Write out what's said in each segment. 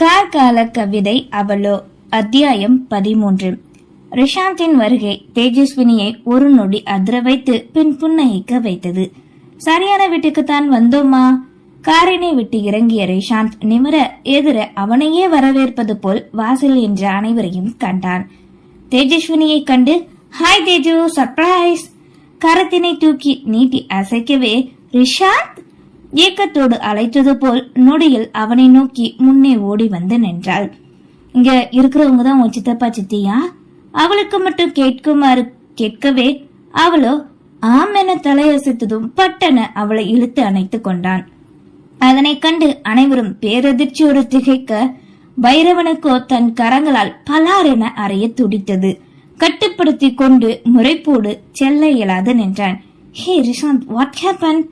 கார்கால கவிதை அவளோ. அத்தியாயம் 13. ரிஷாந்தின் வருகை தேஜஸ்வினியை ஒரு நொடி அதிர வைத்து பின் புன்னகைக்க வைத்தது. சரியான வீட்டுக்குத்தான் வந்தோமா? காரினை விட்டு இறங்கிய ரிஷாந்த் நிமிர எதிர அவனையே வரவேற்பது போல் வாசல் என்ற அனைவரையும் கண்டான். தேஜஸ்வினியை கண்டு ஹாய் தேஜு, சர்ப்ரைஸ்! கரத்தினை தூக்கி நீட்டி அசைக்கவே ரிஷாந்த் ஏக்கத்தோடு அழைத்தது போல் நொடியில் அவனை நோக்கி முன்னே ஓடி வந்து நின்றாள். இங்க இருக்கிறவங்க தான் உன் சித்தப்பா சித்தியா? அவளுக்கு மட்டும் கேட்குமாறு கேட்கவே அவளோ ஆம் என தலையசைத்ததும் பட்டன அவளை இழுத்து அணைத்து கொண்டான். அதனை கண்டு அனைவரும் பேரதிர்ச்சியோடு திகைக்க பைரவனுக்கோ தன் கரங்களால் பலார் என அறைய துடித்தது. கட்டுப்படுத்தி கொண்டு முறைப்போடு செல்ல இயலாது நின்றான். ஹே ரிஷாந்த், வாட் ஹேப்பன்?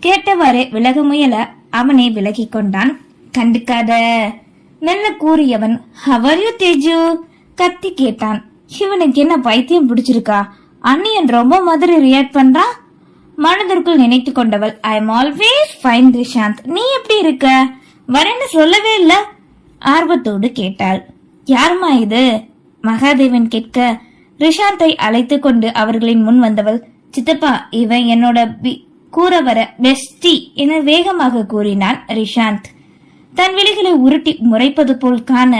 கேட்டவாறே விலக முயல அவனை விலகி கொண்டான். கண்டுக்காத மெல்ல கூறியவன் ஹவ் யூ தேஜு கத்தி கேட்டான். இவனுக்கு என்ன பைத்தியம் பிடிச்சிருக்கா? அண்ணியன் ரொம்ப மாதிரி ரியாக்ட் பண்றான். மனதிற்குள் நினைத்து கொண்டவள் I am always fine Rishanth, நீ எப்படி இருக்க? வரேன்னு சொல்லவே இல்ல ஆர்வத்தோடு கேட்டாள். யாருமா இது? மகாதேவன் கேட்க ரிஷாந்தை அழைத்து கொண்டு அவர்களின் முன் வந்தவள் சித்தப்பா, இவன் என்னோட கூற வர பெஸ்டி என வேகமாக கூறினான் ரிஷாந்த். தன் விழிகளை உருட்டி முறைப்பது போல் காண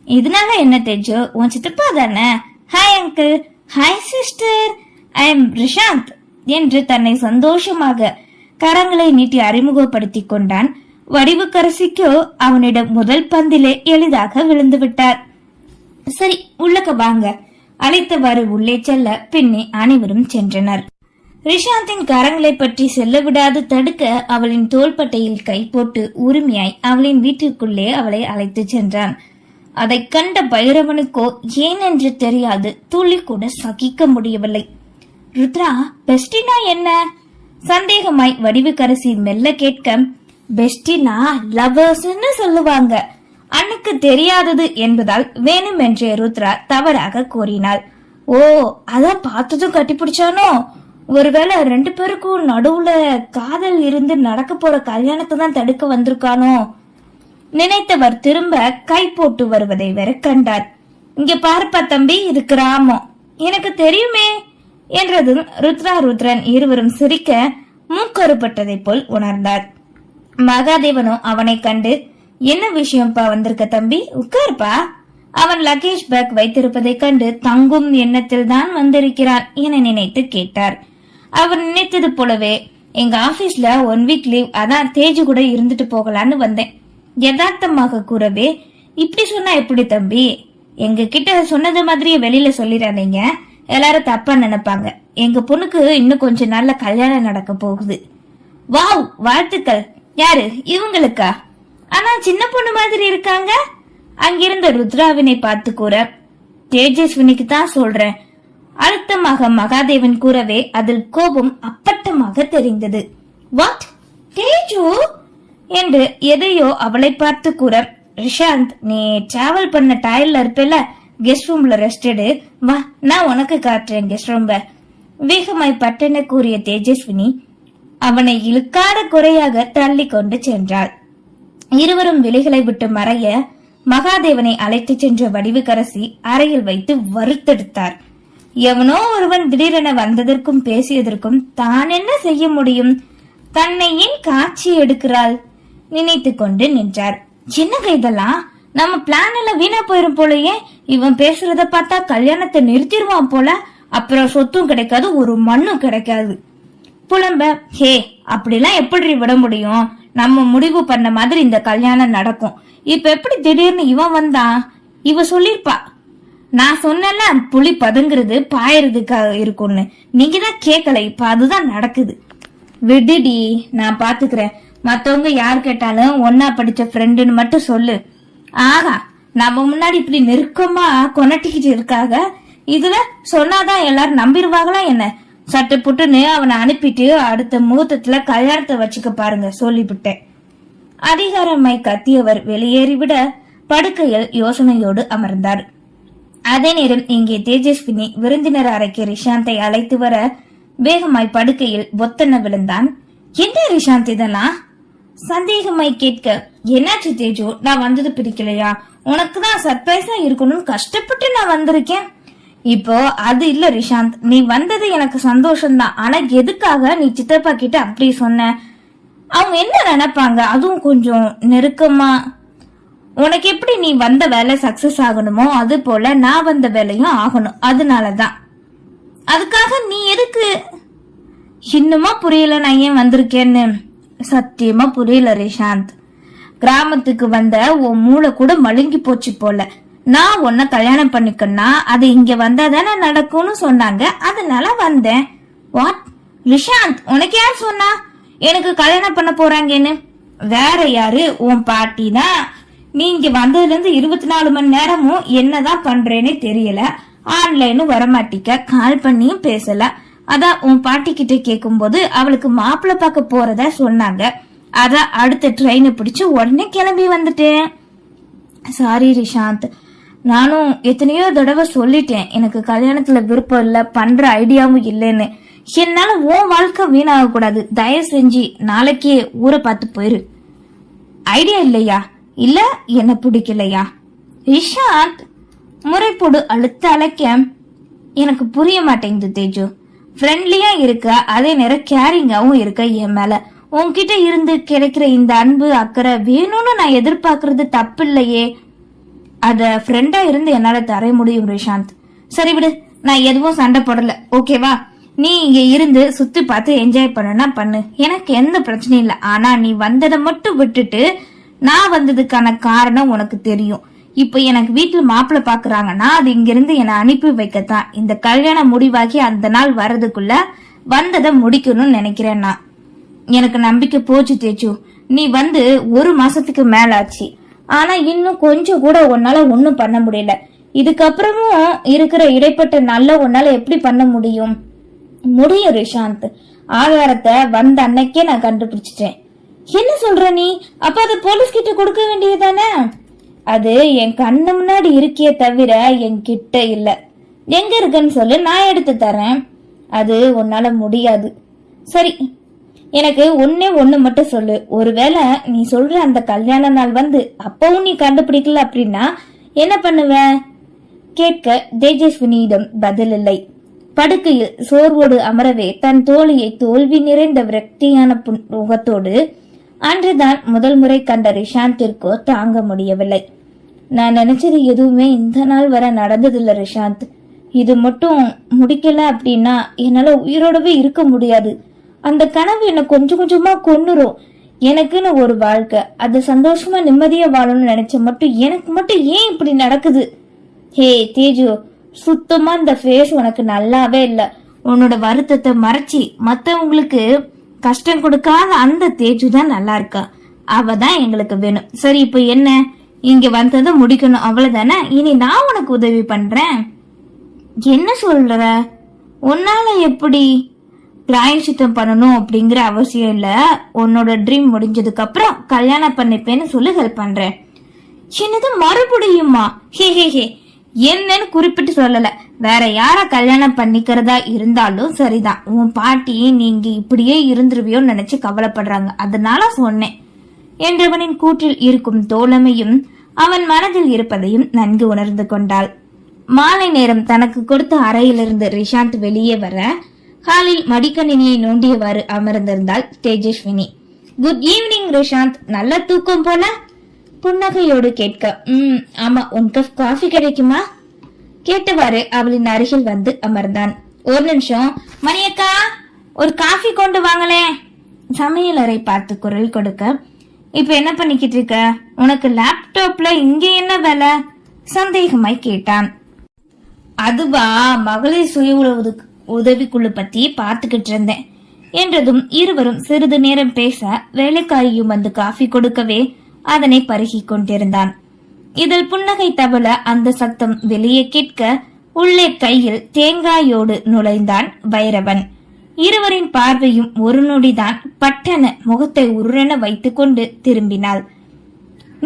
இதனால என்ன தேஜோ, உன் சித்தப்பா தானே? Hi uncle. Hi sister, I am Rishanth என்று தன்னை சந்தோஷமாக கரங்களை நீட்டி அறிமுகப்படுத்தி கொண்டான். வடிவுக்கரசிக்கோ அவனிடம் முதல் பந்திலே எளிதாக விழுந்து விட்டார். சரி உள்ளக்க வாங்க அழைத்தவாறு உள்ளே செல்ல பின்னே அனைவரும் சென்றனர். ரிஷாந்தின் கரங்களை பற்றி செல்ல விடாது தடுக்க அவளின் தோள்பட்டையில் கை போட்டு உரிமையாய் அவளின் வீட்டிற்குள்ளே அவளை அழைத்து சென்றான். அதை கண்ட பைரவனுக்கோ ஏனென்று தெரியாது, துளி கூட சகிக்க முடியவில்லை. ருத்ரா, பெஸ்டினா என்ன? சந்தேகமாய் வடிவுக்கரசி மெல்ல கேட்க பெஸ்டினா லவர்ஸ்ன்னு சொல்லுவாங்க, அண்ணுக்கு தெரியாதது என்பதால் வேணுமென்றே ருத்ரா தவறாக கூறினாள். ஓ, அதான் பார்த்ததும் கட்டிப்பிடிச்சானோ? ஒருவேளை ரெண்டு பேருக்கும் நடுவுல காதல் இருந்து நடக்க போற கல்யாணத்தை தான் தடுக்க வந்திருக்கானோ நினைத்தவர் திரும்ப கை போட்டு வருவதை வேற கண்டார். இங்க பாருப்பா தம்பி, இது கிராமம், எனக்கு தெரியுமே என்றதும் ருத்ரன் இருவரும் சிரிக்க மூக்கறுப்பட்டதை போல் உணர்ந்தார். மகாதேவனோ அவனை கண்டு என்ன விஷயம்ப்பா வந்திருக்க தம்பி, உட்கார்ப்பா. அவன் லக்கேஜ் பேக் வைத்திருப்பதை கண்டு தங்கும் எண்ணத்தில் தான் வந்திருக்கிறான் என நினைத்து கேட்டார். அவர் நினைத்தது போலவே எங்க ஆபீஸ்ல 1 வீக் லீவ், அதான் தேஜு கூட இருந்துட்டு போகலான்னு வந்தேன். யதார்த்தமாக கூறவே இப்படி சொன்னா எப்படி தம்பி? எங்க கிட்ட சொன்னது மாதிரியே வெளியில சொல்லிடாதீங்க, எல்லாரும் தப்பா நினைப்பாங்க. எங்க பொண்ணுக்கு இன்னும் கொஞ்ச நாள்ல கல்யாணம் நடக்க போகுது. வாவ், வாழ்த்துக்கள். யாரு இவங்களுக்கா? ஆனா சின்ன பொண்ணு மாதிரி இருக்காங்க. அங்கிருந்த ருத்ராவினை பார்த்து கூற தேஜஸ்வினிக்கு தான் சொல்றேன் அழுத்தமாக மகாதேவன் கூறவே அதில் கோபம் அப்பட்டமாக தெரிந்தது. வாட் தேஜு என்று எதையோ அவளை பார்த்து கூற ரிஷாந்த், நீ டிராவல் பண்ண டயர்ல இருப்பேல, கெஸ்ட் ரூம்ல ரெஸ்ட் எடு, வா நான் உனக்கு காட்டுறேன் கெஸ்ட் ரூம்ப வேகமாய் பட்டென கூறிய தேஜஸ்வினி அவனை இழுக்காத குறையாக தள்ளி கொண்டு சென்றாள். இருவரும் விலைகளை விட்டு மறைய மகாதேவனை அழைத்து சென்ற வடிவுக்கரசி அறையில் வைத்து வறுத்தெடுத்தார். எவனோ ஒருவன் திடீரென வந்ததற்கும் பேசியதற்கும் தான் என்ன செய்ய முடியும்? தன்னை ஏன் காட்சி எடுக்கிறாள் நினைத்து கொண்டு நின்றார். என்னங்க இதெல்லாம்? நம்ம பிளான் எல்லாம் வீணா போயிரும் போலயே. இவன் பேசுறத பார்த்தா கல்யாணத்தை நிறுத்திடுவான் போல, அப்புறம் சொத்தும் கிடைக்காது, ஒரு மண்ணும் கிடைக்காது புலம்ப. ஹே, அப்படிலாம் எப்படி விட முடியும்? நம்ம முடிவு பண்ண மாதிரி இந்த கல்யாணம் நடக்கும். இப்ப எப்படி திடீர்னு இவன் வந்தான்? இவ சொல்லிருப்பா, நான் சொன்னல புலி பதுங்குறது பாயறதுக்காக இருக்கும்னு, நீங்க தான் கேட்கல, இப்ப அதுதான் நடக்குது. விடுடி, நான் பாத்துக்கிறேன். மத்தவங்க யார் கேட்டாலும் ஒன்னா படிச்ச ஃப்ரெண்டுன்னு மட்டும் சொல்லு. ஆகா, நம்ம முன்னாடி இப்படி நெருக்கமா கொனட்டிக்கிட்டு இருக்காங்க, இதுல சொன்னாதான் எல்லாரும் நம்பிடுவாங்களா என்ன? சட்டு புட்டுன்னு அவனை அனுப்பிட்டு அடுத்த முகூர்த்தத்துல கல்யாணத்தை வச்சுக்க பாருங்க சொல்லிவிட்டேன். அதிகாரமாய் கத்தியவர் வெளியேறிவிட படுக்கையில் யோசனையோடு அமர்ந்தார். அதே நேரம் இங்கே தேஜஸ்வினி விருந்தினர் அறைக்கு ரிஷாந்தை அழைத்து வர வேகமாய் படுக்கையில் ஒத்தன விழுந்தான். என்ன ரிஷாந்த் இதெல்லாம்? சந்தேகமாய் கேட்க, என்னாச்சு தேஜு, நான் வந்தது பிடிக்கலையா? உனக்கு தான் சர்ப்ரைஸா இருக்கணும்னு கஷ்டப்பட்டு நான் வந்திருக்கேன். இப்போ அது இல்ல ரிஷாந்த், நீ வந்தது எனக்கு சந்தோஷம்தான். ஆனா எதுக்காக நீ சித்தப்பா கிட்ட அப்படி சொன்ன? அவங்க என்ன நினைப்பாங்க? அதுவும் கொஞ்சம் நெருக்கமா. உனக்கு எப்படி நீ வந்த வேலை சக்சஸ் ஆகணுமோ அது போல நான் வந்த வேலையும் ஆகணும். அதனாலதான். அதுக்காக நீ எதுக்கு? இன்னுமா புரியல நான் ஏன் வந்திருக்கேன்னு? சத்தியமா புரியல ரிஷாந்த். கிராமத்துக்கு வந்த உன் மூளை கூட மழுங்கி போச்சு போல. நான் உன்னை கல்யாணம் பண்ணிக்கன்னா அது இங்க வந்தாதானே நடக்கும்னு சொன்னாங்க, அதனால வந்தேன். வாட் ரிஷாந்த், உனக்கு யார் சொன்னா எனக்கு கல்யாணம் பண்ண போறாங்கன்னு? வேற யாரு, உன் பாட்டி தான். நீ இங்க வந்ததுல இருந்து 24 மணி நேரமும் என்னதான் பண்றேன்னு தெரியல. ஆன்லைனும் வரமாட்டிக்க, கால் பண்ணியும் பேசல. அதான் உன் பாட்டி கிட்ட கேக்கும் போது அவளுக்கு மாப்பிள்ளை பார்க்க போறதா சொன்னாங்க. அதான் அடுத்த ட்ரெயினை பிடிச்சு உடனே கிளம்பி வந்துட்டேன். சாரி ரிஷாந்த், நானும் எத்தனையோ தடவை சொல்லிட்டேன் எனக்கு கல்யாணத்துல விருப்பம் இல்ல, பண்ற ஐடியாவும் இல்லைன்னு. என்னால உன் வாழ்க்கை வீணாக கூடாது. தயவு செஞ்சு நாளைக்கே ஊரை பார்த்து போயிரு. ஐடியா இல்லையா? இல்ல என்ன பிடிக்கலையா? ரிஷாந்த் முறைப்போடு அழுத்த அழைக்க, எனக்கு புரிய மாட்டேங்குது தேஜு. ஃப்ரெண்ட்லியா இருக்க, அதே நேரம் கேரிங்காவும் இருக்க என் மேல. உன்கிட்ட இருந்து கிடைக்கிற இந்த அன்பு அக்கறை வேணும்னு நான் எதிர்பார்க்கறது தப்பு இல்லையே. அத ஃப்ரெண்டா இருந்து என்னால தர முடியும் ரிஷாந்த். சரி விடு, நான் எதுவும் சண்டை போடல, ஓகேவா? நீ இங்க இருந்து சுத்தி பார்த்து என்ஜாய் பண்ணனா பண்ணு, எனக்கு எந்த பிரச்சனையும் இல்ல. ஆனா நீ வந்ததை மட்டும் விட்டுட்டு நான் வந்ததுக்கான காரணம் உனக்கு தெரியும். இப்ப எனக்கு வீட்டுல மாப்பிள்ள பாக்குறாங்கன்னா அது இங்க இருந்து என்னை அனுப்பி வைக்கத்தான். இந்த கல்யாணம் முடிவாக்கி அந்த நாள் வர்றதுக்குள்ள வந்ததை முடிக்கணும்னு நினைக்கிறேன் நான். எனக்கு நம்பிக்கை போச்சு தேச்சு. நீ வந்து 1 மாசத்துக்கு மேல ஆச்சு. ஆனா இன்னும் கொஞ்சம் கூட உன்னால ஒன்னும் பண்ண முடியல. இதுக்கப்புறமும் இருக்கிற இடைப்பட்ட நல்ல உன்னால எப்படி பண்ண முடியும்? முடியும் ரிஷாந்த். ஆதாரத்தை வந்த அன்னைக்கே நான் கண்டுபிடிச்சிட்டேன். என்ன சொல்ற நீ? அப்ப அது போலீஸ் கிட்ட கொடுக்க வேண்டியதானே? அது என் கண்ணு முன்னாடி இருக்கியே தவிர என் கிட்ட இல்ல. எங்க இருக்குன்னு சொல்லு, நான் எடுத்து தரேன். அது உன்னால முடியாது. சரி, எனக்கு ஒண்ணு மட்டும் சொல்லு. ஒருவேளை நீ சொல்ற அந்த கல்யாண நாள் வந்து அப்பவும் நீ கண்டுபிடிக்கல அப்படின்னா என்ன பண்ணுவ? கேட்க தேஜஸ்வினியிடம் பதில் இல்லை. படுக்கையில் சோர்வோடு அமரவே தன் தோழியை தோல்வி நிறைந்த விரக்தியான முகத்தோடு அன்றுதான் முதல் முறை கண்ட ரிஷாந்திற்கோ தாங்க முடியவில்லை. நான் நினைச்சது எதுவுமே இந்த நாள் வரை நடந்ததில்ல ரிஷாந்த். இது மட்டும் முடிக்கல அப்படின்னா என்னால உயிரோடவே இருக்க முடியாது. அந்த கனவு என்ன கொஞ்சம் கொஞ்சமா கொன்னுரும். எனக்குன்னு ஒரு வாழ்க்கை, அது சந்தோஷமா நிம்மதியா வாழணும்னு நினைச்ச மட்டும் எனக்கு மட்டும் ஏன் இப்படி நடக்குது? ஹே தேஜு, சுத்தமா இந்த ஃபேஸ் உனக்கு நல்லாவே இல்ல. உன்னோட வருத்தத்தை மறைச்சி மத்தவங்களுக்கு கஷ்டம் கொடுக்காத அந்த தேஜு தான் நல்லா இருக்கா. அவ தான் எங்களுக்கு வேணும். சரி, இப்ப என்ன? இங்க வந்ததை முடிக்கணும், அவ்வளவுதானே? இனி நான் உனக்கு உதவி பண்றேன். என்ன சொல்ற? உன்னால எப்படி? பிராயச்சித்தம் பண்ணணும் அப்படிங்கிற அவசியம் இல்ல. உன்னோட ட்ரீம் முடிஞ்சதுக்கு அப்புறம் கல்யாணம் பண்ணிப்பேன்னு சொல்லி ஹெல்ப் பண்றேன். சின்னது மறுபடியுமா? ஹே ஹே ஹே, என்னன்னு குறிப்பிட்டு சொல்லல. வேற யார கல்யாணம் பண்ணிக்கிறதா இருந்தாலும் சரிதான். உன் பாட்டி நீங்க இப்படியே இருந்துருவியோன்னு நினைச்சு கவலைப்படுறாங்க, அதனால சொன்னேன் என்றவனின் கூற்றில் இருக்கும் தோழமையும் அவன் மனதில் இருப்பதையும் நன்கு உணர்ந்து கொண்டாள். மாலை நேரம் தனக்கு கொடுத்த அறையிலிருந்து ரிஷாந்த் வெளியே வர ஹாலில் மடிக்கணினியை நோண்டியவாறு அமர்ந்திருந்தாள் தேஜஸ்வினி. குட் ஈவினிங் ரிஷாந்த், நல்ல தூக்கம் போல? புன்னகையோடு கேட்க, ஆமா, உன் கப் காஃபி கிடைக்குமா கேட்டவாறு அவளின் அருகில் வந்து அமர்ந்தான். ஒரு நிமிஷம் மணியக்கா, ஒரு காஃபி கொண்டு வாங்களே. சமையலறை பார்த்து குரல் கொடுக்க, இப்ப என்ன பண்ணிக்கிட்டு இருக்க? உனக்கு லேப்டாப்ல இங்க என்ன வேலை? சந்தேகமாய் கேட்டான். அதுவா, மகளிர் சுய உதவிக்குழு பத்தி பாத்துக்கிட்டு இருந்தேன் என்றதும் இருவரும் சிறிது நேரம் பேச வேலைக்காரியும் வந்து காஃபி கொடுக்கவே அதனை பருகி கொண்டிருந்தான். இதில் புன்னகை தவள அந்த சத்தம் வெளியே கேட்க உள்ளே கையில் தேங்காயோடு நுழைந்தான் பைரவன். இருவரின் பார்வையும் ஒரு நொடிதான் பட்டன முகத்தை உருரென வைத்துக் கொண்டு திரும்பினாள்.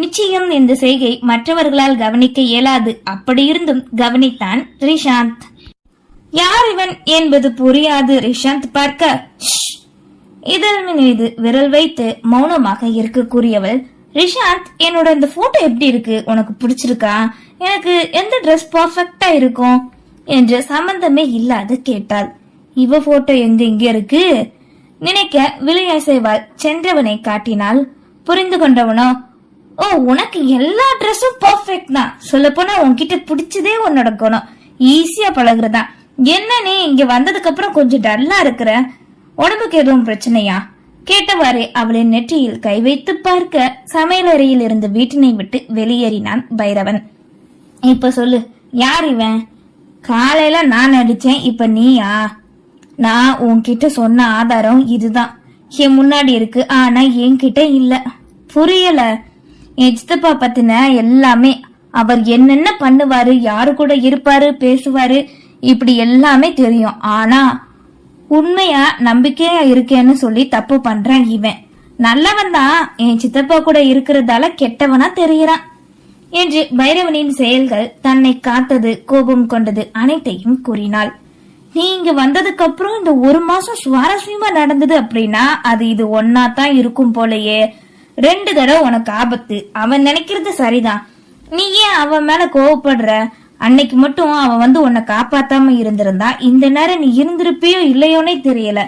நிச்சயம் இந்த செய்கை மற்றவர்களால் கவனிக்க இயலாது. அப்படியிருந்தும் கவனித்தான் ரிஷாந்த். யார் இவன் என்பது புரியாது ரிஷாந்த் பார்க்க, இதழ் மீது விரல் வைத்து மௌனமாக இருக்க கூறியவள், ரிஷாந்த், என்னோட இந்த போட்டோ எப்படி இருக்கு, உனக்கு பிடிச்சிருக்கா, எனக்கு எந்த ட்ரெஸ் பர்ஃபெக்டா இருக்கும் என்று சம்பந்தமே இல்லாது கேட்டாள். இவ போட்டோ இங்க இருக்கு நினைக்க விளையாசைவாள் சென்றவனை காட்டினாள். புரிந்து கொண்டவனோ, ஓ, உனக்கு எல்லா ட்ரெஸ்ஸும் பர்ஃபெக்ட் தான், சொல்ல போனா உன்கிட்ட பிடிச்சதே உன்னோட குணம், ஈஸியா பழகுறதா. என்ன நீ இங்க வந்ததுக்கு அப்புறம் கொஞ்சம் டல்லா இருக்கிற, உடம்புக்கு எதுவும் பிரச்சனையா கேட்டவாறே அவளின் நெற்றியில் கை வைத்து பார்க்க சமையலறையில் இருந்து வீட்டினை விட்டு வெளியேறினான் பைரவன். இப்ப சொல்லு, யார் இவன்? காலையில நான் அடிச்சேன், இப்ப நீயா? நான் உன்கிட்ட சொன்ன ஆதாரம் இதுதான், என் முன்னாடி இருக்கு, ஆனா என்கிட்ட இல்ல. புரியல? என் சித்தப்பா பத்தின எல்லாமே, அவர் என்னென்ன பண்ணுவாரு, யாரு கூட இருப்பாரு, பேசுவாரு, இப்படி எல்லாமே தெரியும். ஆனா உண்மையா நம்பிக்கையா இருக்கேன்னு சொல்லி தப்பு பண்றான் இவன். நல்லவன் தான், என் சித்தப்பா கூட இருக்கிறதால கெட்டவனா தெரியறான் என்று பைரவனின் செயல்கள் தன்னை காத்தது, கோபம் கொண்டது அனைத்தையும் கூறினாள். நீ இங்க வந்ததுக்கு அப்புறம் இந்த 1 மாசம் சுவாரஸ்யமா நடந்தது அப்படின்னா அது இது ஒன்னா தான் இருக்கும் போலயே. 2 தடவை உனக்கு ஆபத்து. அவன் நினைக்கிறது சரிதான், நீ ஏன் அவன் மேல கோவப்படுற? அன்னைக்கு மட்டும் அவன் வந்து உன்னை காப்பாத்தாம இருந்திருந்தா இந்த நேரம் நீ இருந்திருப்பியோ இல்லையோனே தெரியல.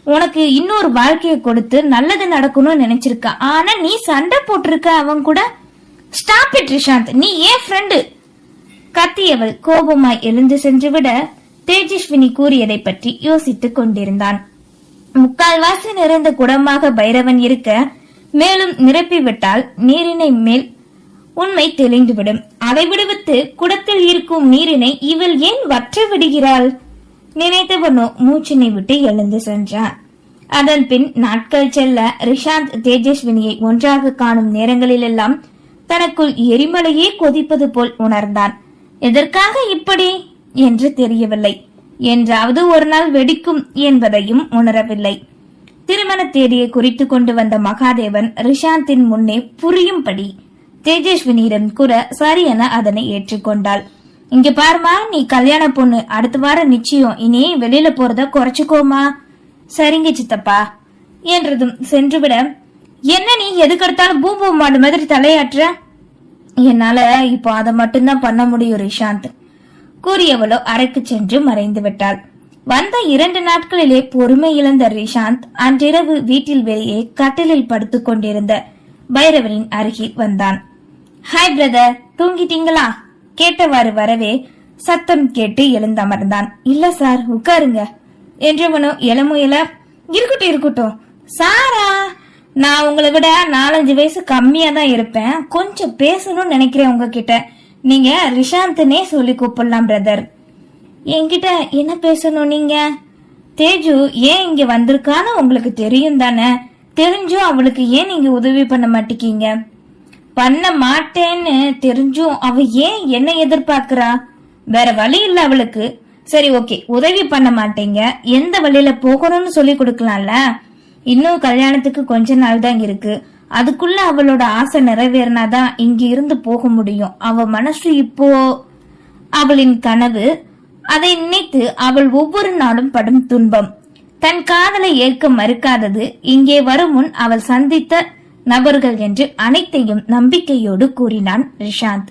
உனக்கு இன்னொரு வாழ்க்கையை கொடுத்து நல்லது நடக்கணும்னு நினைச்சிருக்க, ஆனா நீ சண்டை போட்டிருக்க அவன் கூட. ஸ்டாப் இட் ரிஷாந்த், நீ ஏன் ஃப்ரெண்டு? கத்தியவள் கோபமாய் எழுந்து சென்று விட தேஜஸ்வினி கூறியதை பற்றி யோசித்துக் கொண்டிருந்தான். முக்கால்வாசி நிறைந்த குடமாக பைரவன் இருக்க மேலும் நிரப்பிவிட்டால் நீரினை மேல் உண்மை தெளிந்துவிடும். அதை விடுவித்து குடத்தில் இருக்கும் நீரினை இவள் ஏன் வற்ற விடுகிறாள்? நினைத்தவனோ மூச்சினை விட்டு எழுந்து சென்றான். அதன் பின் நாட்கள் செல்ல ரிஷாந்த் தேஜஸ்வினியை ஒன்றாக காணும் நேரங்களிலெல்லாம் தனக்குள் எரிமலையே கொதிப்பது போல் உணர்ந்தான். எதற்காக இப்படி என்று தெரியவில்லை. என்றாவது ஒரு நாள் வெடிக்கும் என்பதையும் உணரவில்லை. திருமண தேதியை குறித்து கொண்டு வந்த மகாதேவன் ரிஷாந்தின் முன்னே புரியும்படி தேஜஸ்வினியிடம் கூற சரியென அதனை ஏற்றுக்கொண்டாள். இங்க பாருமா, நீ கல்யாண பொண்ணு, அடுத்த வாரம் நிச்சயம், இனி வெளியில போறத குறைச்சுக்கோமா. சரிங்க சித்தப்பா என்றதும் சென்றுவிட, என்ன நீ எதுக்கெடுத்தாலும் பூம்பூ மாடு மாதிரி தலையாற்ற? என்னால இப்போ அதை மட்டும்தான் பண்ண முடியும் ரிஷாந்த் கூறியவளோ அறைக்கு சென்று மறைந்து விட்டாள். வந்த 2 நாட்களிலே பொறுமை இழந்த ரிஷாந்த் அன்றிரவு வீட்டில் வெளியே கட்டிலில் படுத்துக் கொண்டிருந்த பைரவனின் அருகில் வந்தான். ஹாய் பிரதர், தூங்கிட்டீங்களா கேட்டவாறு வரவே சத்தம் கேட்டு எழுந்தமர்ந்தான். இல்ல சார், உட்காருங்க என்றவனோ எழமுயல, இருக்கட்டும் சாரா, நான் உங்களை விட 4-5 வயசு கம்மியா தான் இருப்பேன், கொஞ்சம் பேசணும்னு நினைக்கிறேன் உங்ககிட்ட. நீங்க ரிஷாந்த்னே சொல்லி கூப்பிடலாம் பிரதர். என்கிட்ட என்ன பேசணும் நீங்க? தேஜு ஏன் இங்க வந்திருக்கான்னு உங்களுக்கு தெரியும் தானே? தெரிஞ்சும் அவளுக்கு ஏன் நீங்க உதவி பண்ண மாட்டேங்க? பண்ண மாட்டேன்னு தெரிஞ்சும் அவ ஏன் என்ன எதிர்பார்க்கிறா? வேற வழி இல்ல அவளுக்கு. சரி, ஓகே, உதவி பண்ண மாட்டேங்க, எந்த வழியில போகணும்னு சொல்லி கொடுக்கலாம்ல. இன்னும் கல்யாணத்துக்கு கொஞ்ச நாள் தான் இருக்கு, அதுக்குள்ள அவளோட ஆசை நிறைவேறினாதான் இங்க இருந்து போக முடியும். அவ மனசு இப்போ அவளின் கனவு. அதை நினைத்து அவள் ஒவ்வொரு நாளும் படும் துன்பம், தன் காதலை ஏற்க மறுக்காதது, இங்கே வரும் முன் அவள் சந்தித்த நபர்கள் என்று அனைத்தையும் நம்பிக்கையோடு கூறினான் ரிஷாந்த்.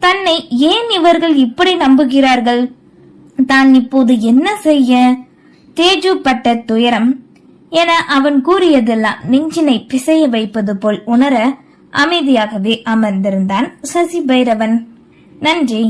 தன்னை ஏன் இவர்கள் இப்படி நம்புகிறார்கள்? தான் இப்போது என்ன செய்ய? தேஜு பட்ட துயரம் என அவன் கூறியதெல்லாம் நெஞ்சினை பிசைய வைப்பது போல் உணர அமைதியாகவே அமர்ந்திருந்தான் சசி பைரவன். நன்றி.